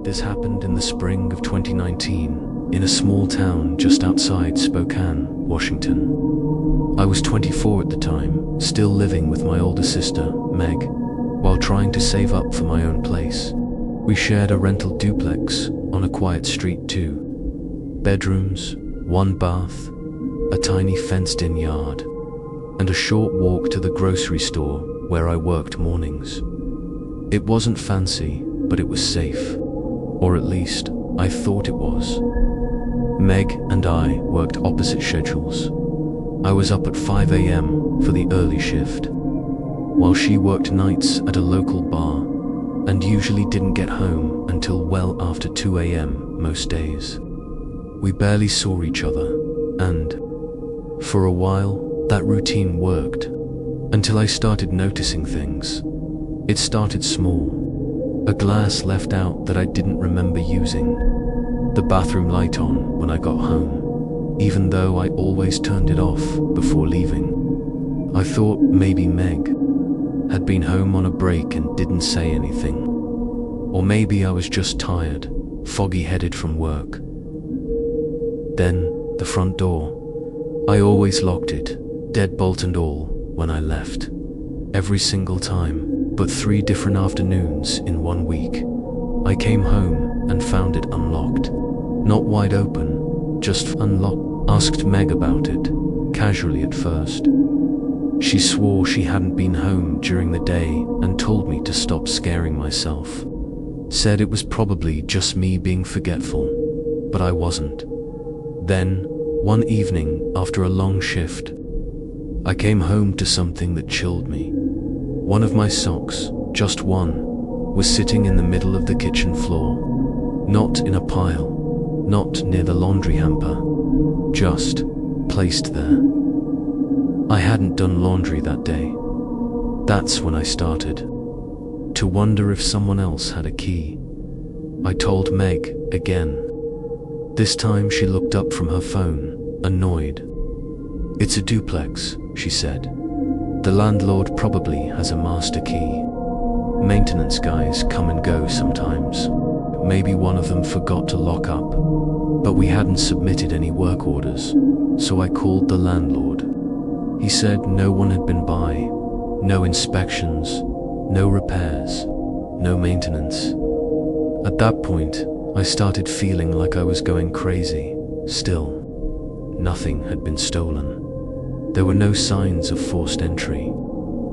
This happened in the spring of 2019, in a small town just outside Spokane, Washington. I was 24 at the time, still living with my older sister, Meg, while trying to save up for my own place. We shared a rental duplex on a quiet street too. Bedrooms, one bath, a tiny fenced-in yard, and a short walk to the grocery store where I worked mornings. It wasn't fancy, but it was safe. Or at least, I thought it was. Meg and I worked opposite schedules. I was up at 5 a.m. for the early shift, while she worked nights at a local bar and usually didn't get home until well after 2 a.m. most days. We barely saw each other, and for a while, that routine worked, until I started noticing things. It started small. A glass left out that I didn't remember using. The bathroom light on when I got home, even though I always turned it off before leaving. I thought maybe Meg had been home on a break and didn't say anything. Or maybe I was just tired, foggy-headed from work. Then, the front door. I always locked it, deadbolt and all, when I left. Every single time. But 3 different afternoons in 1 week, I came home and found it unlocked. Not wide open, just unlocked. Asked Meg about it, casually at first. She swore she hadn't been home during the day and told me to stop scaring myself. Said it was probably just me being forgetful, but I wasn't. Then, one evening after a long shift, I came home to something that chilled me. One of my socks, just one, was sitting in the middle of the kitchen floor. Not in a pile, not near the laundry hamper, just placed there. I hadn't done laundry that day. That's when I started to wonder if someone else had a key. I told Meg again. This time she looked up from her phone, annoyed. "It's a duplex," she said. "The landlord probably has a master key. Maintenance guys come and go sometimes. Maybe one of them forgot to lock up. But we hadn't submitted any work orders, so I called the landlord. He said no one had been by, no inspections, no repairs, no maintenance. At that point, I started feeling like I was going crazy. Still, nothing had been stolen. There were no signs of forced entry,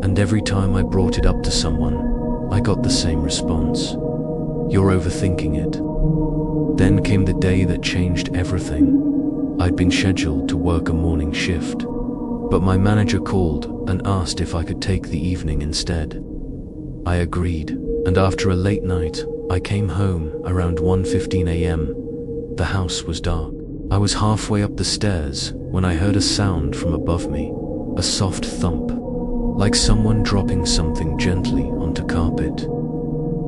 and every time I brought it up to someone, I got the same response. "You're overthinking it." Then came the day that changed everything. I'd been scheduled to work a morning shift, but my manager called and asked if I could take the evening instead. I agreed, and after a late night, I came home around 1:15 a.m. The house was dark. I was halfway up the stairs when I heard a sound from above me, a soft thump, like someone dropping something gently onto carpet.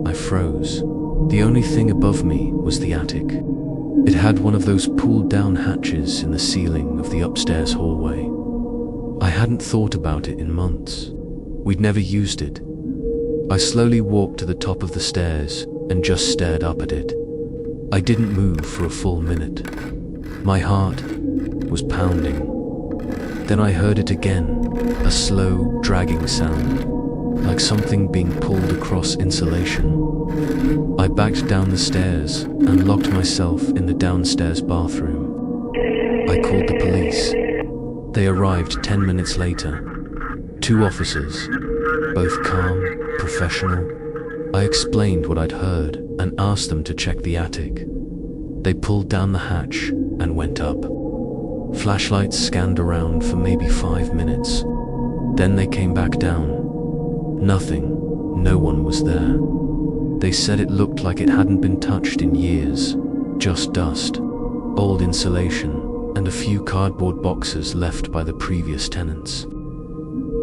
I froze. The only thing above me was the attic. It had one of those pulled-down hatches in the ceiling of the upstairs hallway. I hadn't thought about it in months. We'd never used it. I slowly walked to the top of the stairs and just stared up at it. I didn't move for a full minute. My heart was pounding. Then I heard it again, a slow, dragging sound, like something being pulled across insulation. I backed down the stairs and locked myself in the downstairs bathroom. I called the police. They arrived 10 minutes later. 2 officers, both calm, professional. I explained what I'd heard and asked them to check the attic. They pulled down the hatch and went up. Flashlights scanned around for maybe 5 minutes. Then they came back down. Nothing. No one was there. They said it looked like it hadn't been touched in years. Just dust, old insulation, and a few cardboard boxes left by the previous tenants.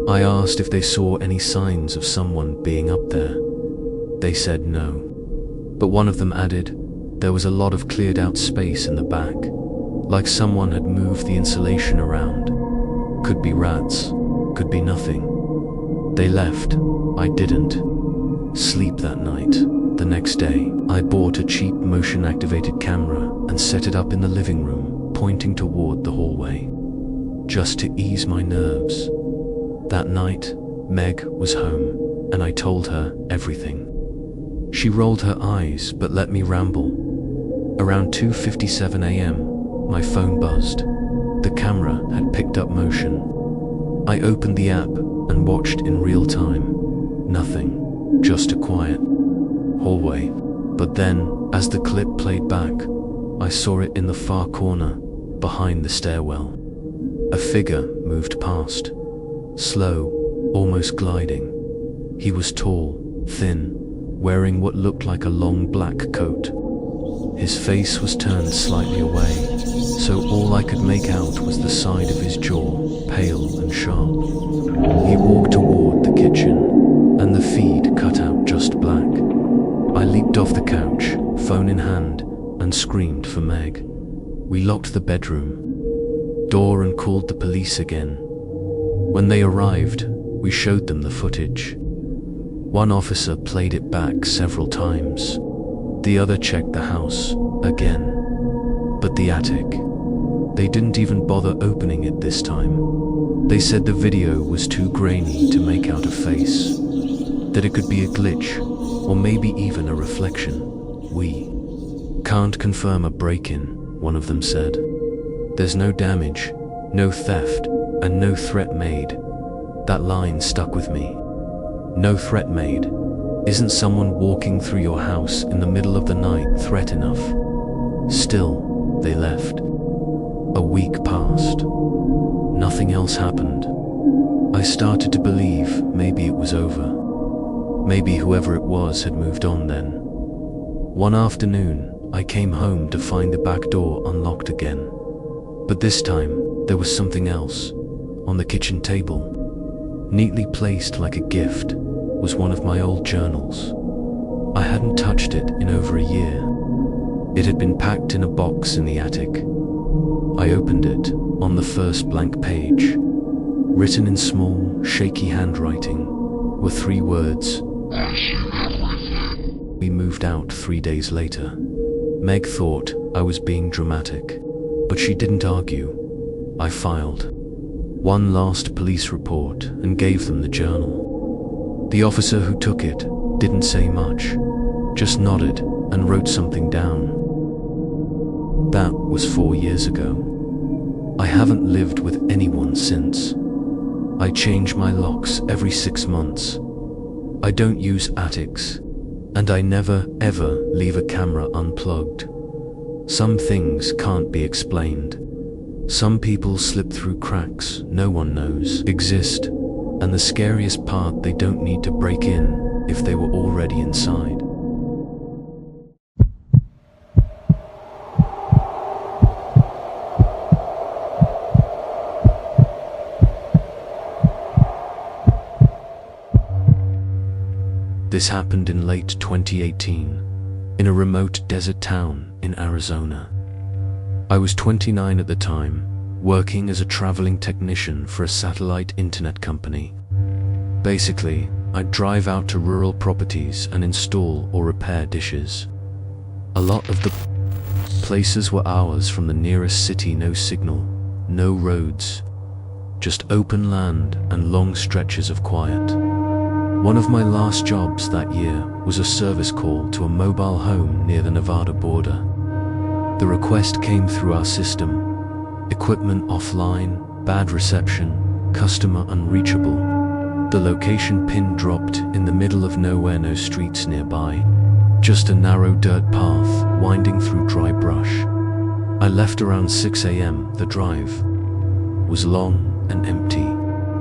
I asked if they saw any signs of someone being up there. They said no. But one of them added, there was a lot of cleared out space in the back, like someone had moved the insulation around. Could be rats, could be nothing. They left. I didn't sleep that night. The next day, I bought a cheap motion-activated camera and set it up in the living room, pointing toward the hallway, just to ease my nerves. That night, Meg was home, and I told her everything. She rolled her eyes but let me ramble. Around 2:57 a.m., my phone buzzed. The camera had picked up motion. I opened the app and watched in real time. Nothing, just a quiet hallway. But then, as the clip played back, I saw it in the far corner, behind the stairwell. A figure moved past, slow, almost gliding. He was tall, thin, wearing what looked like a long black coat. His face was turned slightly away, so all I could make out was the side of his jaw, pale and sharp. He walked toward the kitchen, and the feed cut out just black. I leaped off the couch, phone in hand, and screamed for Meg. We locked the bedroom door and called the police again. When they arrived, we showed them the footage. One officer played it back several times. The other checked the house again. But the attic, they didn't even bother opening it this time. They said the video was too grainy to make out a face, that it could be a glitch, or maybe even a reflection. We can't confirm a break-in, one of them said. There's no damage, no theft, and no threat made. That line stuck with me. No threat made. Isn't someone walking through your house in the middle of the night threat enough? Still, they left. A week passed. Nothing else happened. I started to believe maybe it was over. Maybe whoever it was had moved on then. One afternoon, I came home to find the back door unlocked again. But this time, there was something else. On the kitchen table, neatly placed like a gift, was one of my old journals. I hadn't touched it in over a year. It had been packed in a box in the attic. I opened it. On the first blank page, written in small, shaky handwriting, were 3 words. We moved out 3 days later. Meg thought I was being dramatic, but she didn't argue. I filed one last police report and gave them the journal. The officer who took it didn't say much, just nodded and wrote something down. That was 4 years ago. I haven't lived with anyone since. I change my locks every 6 months. I don't use attics, and I never ever leave a camera unplugged. Some things can't be explained. Some people slip through cracks no one knows exist, and the scariest part, they don't need to break in if they were already inside. This happened in late 2018, in a remote desert town in Arizona. I was 29 at the time, working as a traveling technician for a satellite internet company. Basically, I'd drive out to rural properties and install or repair dishes. A lot of the places were hours from the nearest city, no signal, no roads, just open land and long stretches of quiet. One of my last jobs that year was a service call to a mobile home near the Nevada border. The request came through our system. Equipment offline, bad reception, customer unreachable. The location pin dropped in the middle of nowhere, no streets nearby. Just a narrow dirt path winding through dry brush. I left around 6 a.m. The drive was long and empty.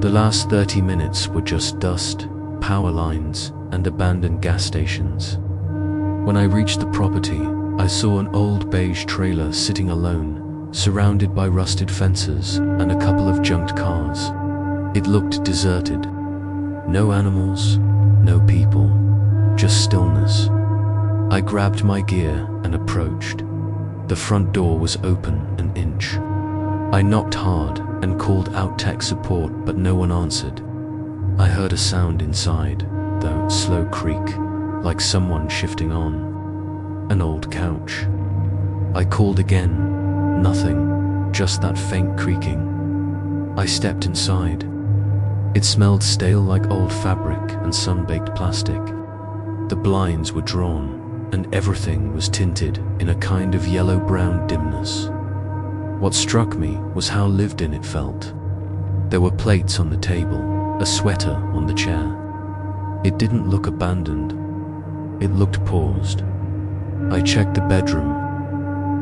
The last 30 minutes were just dust, power lines, and abandoned gas stations. When I reached the property, I saw an old beige trailer sitting alone, surrounded by rusted fences and a couple of junked cars. It looked deserted. No animals, no people, just stillness. I grabbed my gear and approached. The front door was open an inch. I knocked hard and called out tech support, but no one answered. I heard a sound inside, though slow creak. like someone shifting on an old couch. I called again, nothing, just that faint creaking. I stepped inside. It smelled stale like old fabric and sun-baked plastic. The blinds were drawn, and everything was tinted in a kind of yellow-brown dimness. What struck me was how lived in it felt. There were plates on the table, a sweater on the chair. It didn't look abandoned. It looked paused. I checked the bedroom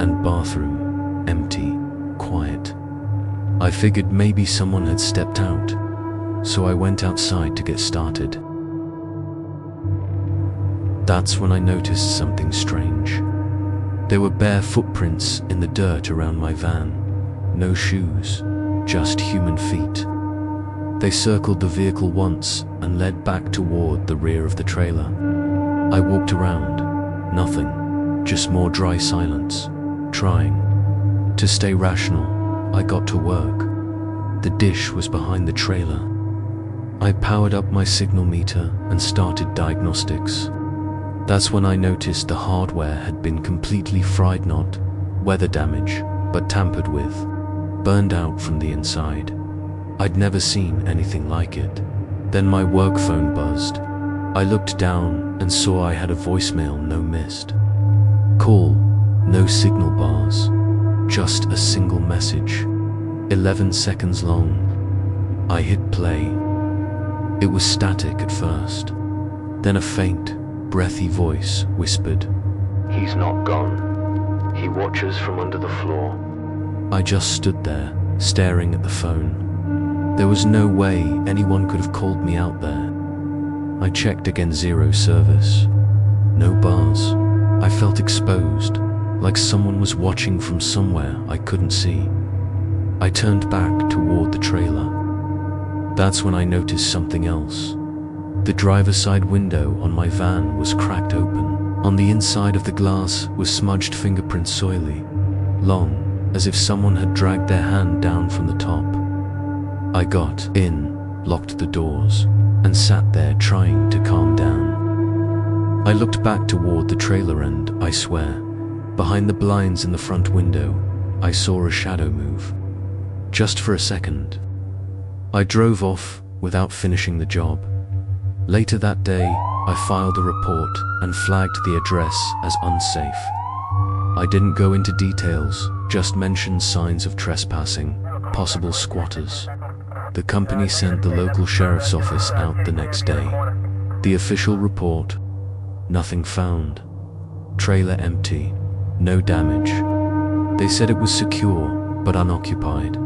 and bathroom, empty, quiet. I figured maybe someone had stepped out, so I went outside to get started. That's when I noticed something strange. There were bare footprints in the dirt around my van. No shoes, just human feet. They circled the vehicle once and led back toward the rear of the trailer. I walked around. Nothing, just more dry silence. Trying to stay rational, I got to work. The dish was behind the trailer. I powered up my signal meter and started diagnostics. That's when I noticed the hardware had been completely fried, not weather damage, but tampered with, burned out from the inside. I'd never seen anything like it. Then my work phone buzzed. I looked down and saw I had a voicemail no missed. Call, no signal bars, just a single message, 11 seconds long. I hit play. It was static at first. Then a faint, breathy voice whispered, "He's not gone. He watches from under the floor." I just stood there, staring at the phone. There was no way anyone could have called me out there. I checked again, zero service. No bars. I felt exposed, like someone was watching from somewhere I couldn't see. I turned back toward the trailer. That's when I noticed something else. The driver's side window on my van was cracked open. On the inside of the glass was smudged fingerprints, soily, long, as if someone had dragged their hand down from the top. I got in, locked the doors, and sat there trying to calm down. I looked back toward the trailer and, I swear, behind the blinds in the front window, I saw a shadow move. Just for a second. I drove off without finishing the job. Later that day, I filed a report and flagged the address as unsafe. I didn't go into details, just mentioned signs of trespassing, possible squatters. The company sent the local sheriff's office out the next day. The official report: nothing found. Trailer empty, no damage. They said it was secure, but unoccupied.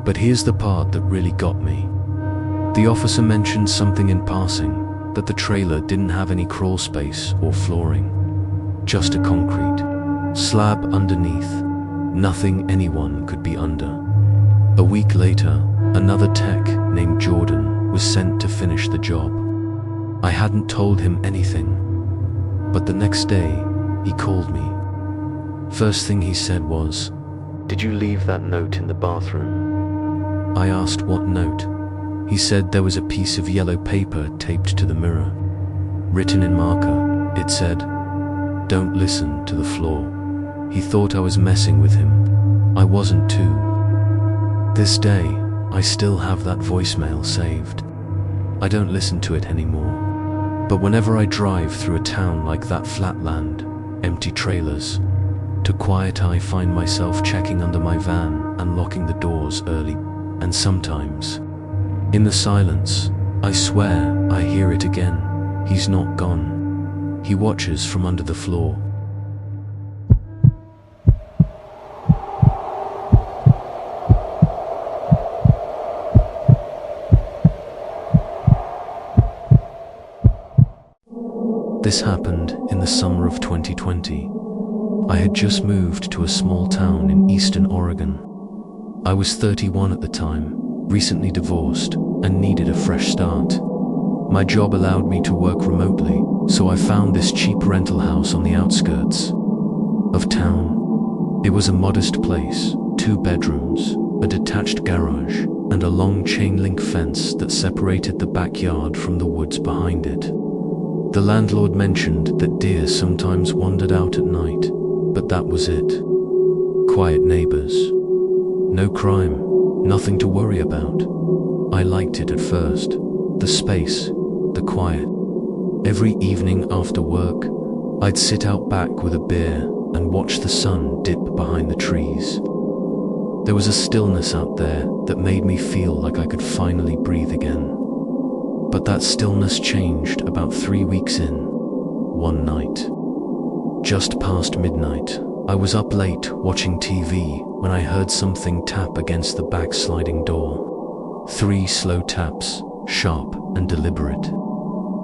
But here's the part that really got me. The officer mentioned something in passing, that the trailer didn't have any crawl space or flooring. Just a concrete slab underneath. Nothing anyone could be under. A week later, another tech named Jordan was sent to finish the job. I hadn't told him anything, but the next day, he called me. First thing he said was, "Did you leave that note in the bathroom?" I asked what note. He said there was a piece of yellow paper taped to the mirror. Written in marker, it said, "Don't listen to the floor." He thought I was messing with him. I wasn't too. This day, I still have that voicemail saved. I don't listen to it anymore. But whenever I drive through a town like that, flatland, empty trailers, to quiet, I find myself checking under my van and locking the doors early. And sometimes, in the silence, I swear I hear it again. He's not gone. He watches from under the floor. This happened in the summer of 2020. I had just moved to a small town in eastern Oregon. I was 31 at the time, recently divorced, and needed a fresh start. My job allowed me to work remotely, so I found this cheap rental house on the outskirts of town. It was a modest place, 2 bedrooms, a detached garage, and a long chain link fence that separated the backyard from the woods behind it. The landlord mentioned that deer sometimes wandered out at night, but that was it. Quiet neighbors. No crime, nothing to worry about. I liked it at first. The space, the quiet. Every evening after work, I'd sit out back with a beer and watch the sun dip behind the trees. There was a stillness out there that made me feel like I could finally breathe again. But that stillness changed about 3 weeks in. One night, just past midnight, I was up late watching TV when I heard something tap against the back sliding door. 3 slow taps, sharp and deliberate.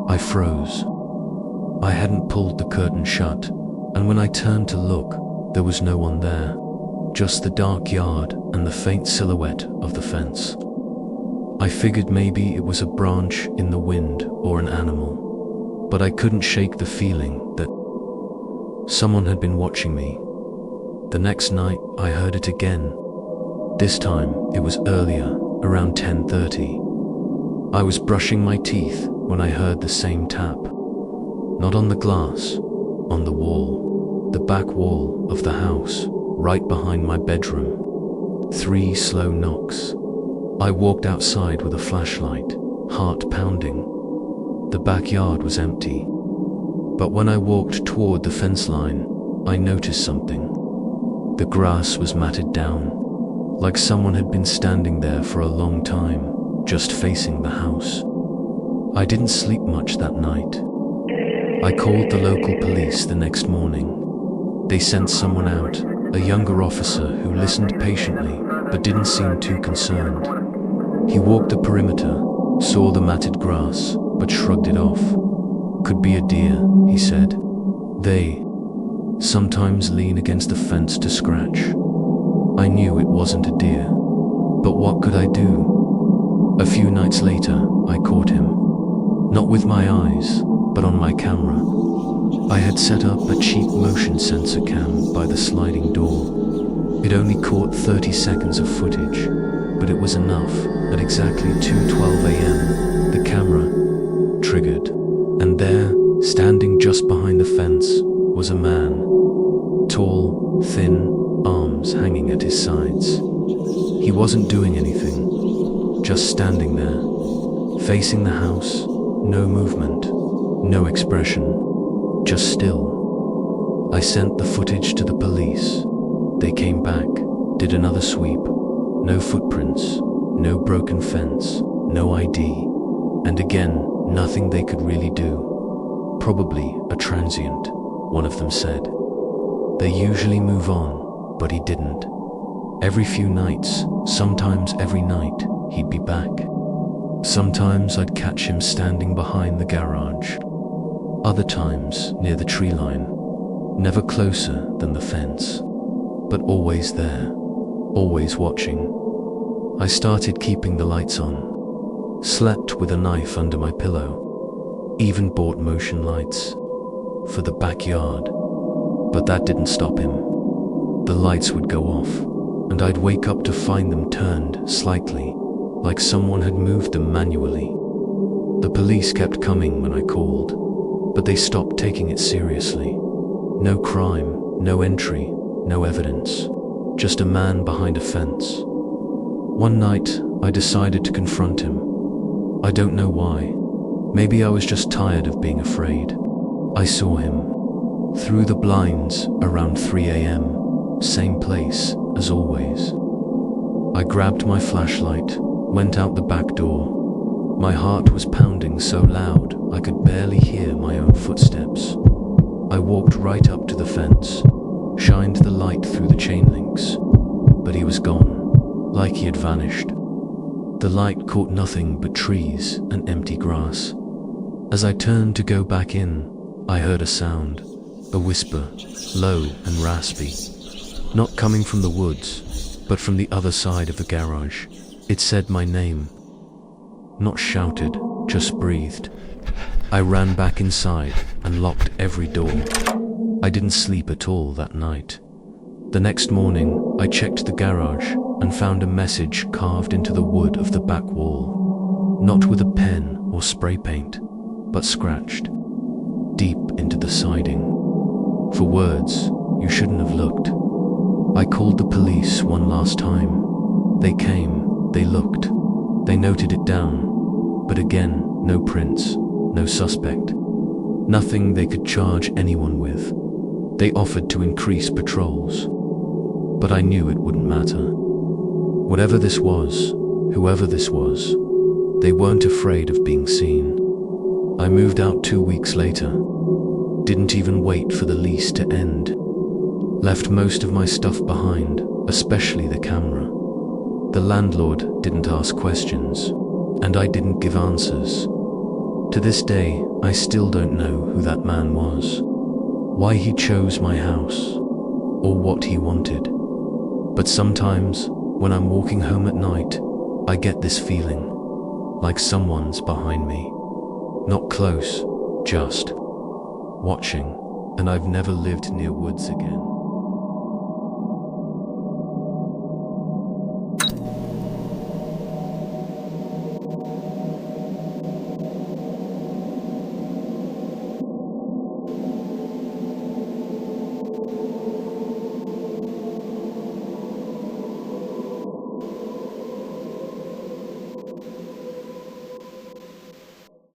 I froze. I hadn't pulled the curtain shut, and when I turned to look, there was no one there. Just the dark yard and the faint silhouette of the fence. I figured maybe it was a branch in the wind or an animal, but I couldn't shake the feeling that someone had been watching me. The next night I heard it again. This time it was earlier, around 10:30. I was brushing my teeth when I heard the same tap. Not on the glass, on the wall, the back wall of the house, right behind my bedroom. 3 slow knocks. I walked outside with a flashlight, heart pounding. The backyard was empty. But when I walked toward the fence line, I noticed something. The grass was matted down, like someone had been standing there for a long time, just facing the house. I didn't sleep much that night. I called the local police the next morning. They sent someone out, a younger officer who listened patiently but didn't seem too concerned. He walked the perimeter, saw the matted grass, but shrugged it off. Could be a deer, he said. They sometimes lean against the fence to scratch. I knew it wasn't a deer, but what could I do? A few nights later, I caught him. Not with my eyes, but on my camera. I had set up a cheap motion sensor cam by the sliding door. It only caught 30 seconds of footage, but it was enough. At exactly 2:12 a.m., the camera triggered, and there, standing just behind the fence, was a man. Tall, thin, arms hanging at his sides. He wasn't doing anything, just standing there, facing the house, no movement, no expression, just still. I sent the footage to the police. They came back, did another sweep. No footprints, no broken fence, no ID, and again, nothing they could really do. Probably a transient, one of them said. They usually move on, but he didn't. Every few nights, sometimes every night, he'd be back. Sometimes I'd catch him standing behind the garage. Other times, near the tree line. Never closer than the fence, but always there, always watching. I started keeping the lights on, slept with a knife under my pillow, even bought motion lights for the backyard, but that didn't stop him. The lights would go off, and I'd wake up to find them turned slightly, like someone had moved them manually. The police kept coming when I called, but they stopped taking it seriously. No crime, no entry, no evidence, just a man behind a fence. One night, I decided to confront him. I don't know why. Maybe I was just tired of being afraid. I saw him through the blinds around 3 a.m., same place as always. I grabbed my flashlight, went out the back door. My heart was pounding so loud I could barely hear my own footsteps. I walked right up to the fence, shined the light through the chain links, but he was gone, like he had vanished. The light caught nothing but trees and empty grass. As I turned to go back in, I heard a sound, a whisper, low and raspy, not coming from the woods, but from the other side of the garage. It said my name. Not shouted, just breathed. I ran back inside and locked every door. I didn't sleep at all that night. The next morning, I checked the garage and found a message carved into the wood of the back wall. Not with a pen or spray paint, but scratched. deep into the siding. For words, you shouldn't have looked. I called the police one last time. They came, they looked, they noted it down. But again, no prints, no suspect. Nothing they could charge anyone with. They offered to increase patrols. But I knew it wouldn't matter. Whatever this was, whoever this was, they weren't afraid of being seen. I moved out 2 weeks later. Didn't even wait for the lease to end. Left most of my stuff behind, especially the camera. The landlord didn't ask questions, and I didn't give answers. To this day, I still don't know who that man was, why he chose my house, or what he wanted. But sometimes, when I'm walking home at night, I get this feeling, like someone's behind me. Not close, just watching, and I've never lived near woods again.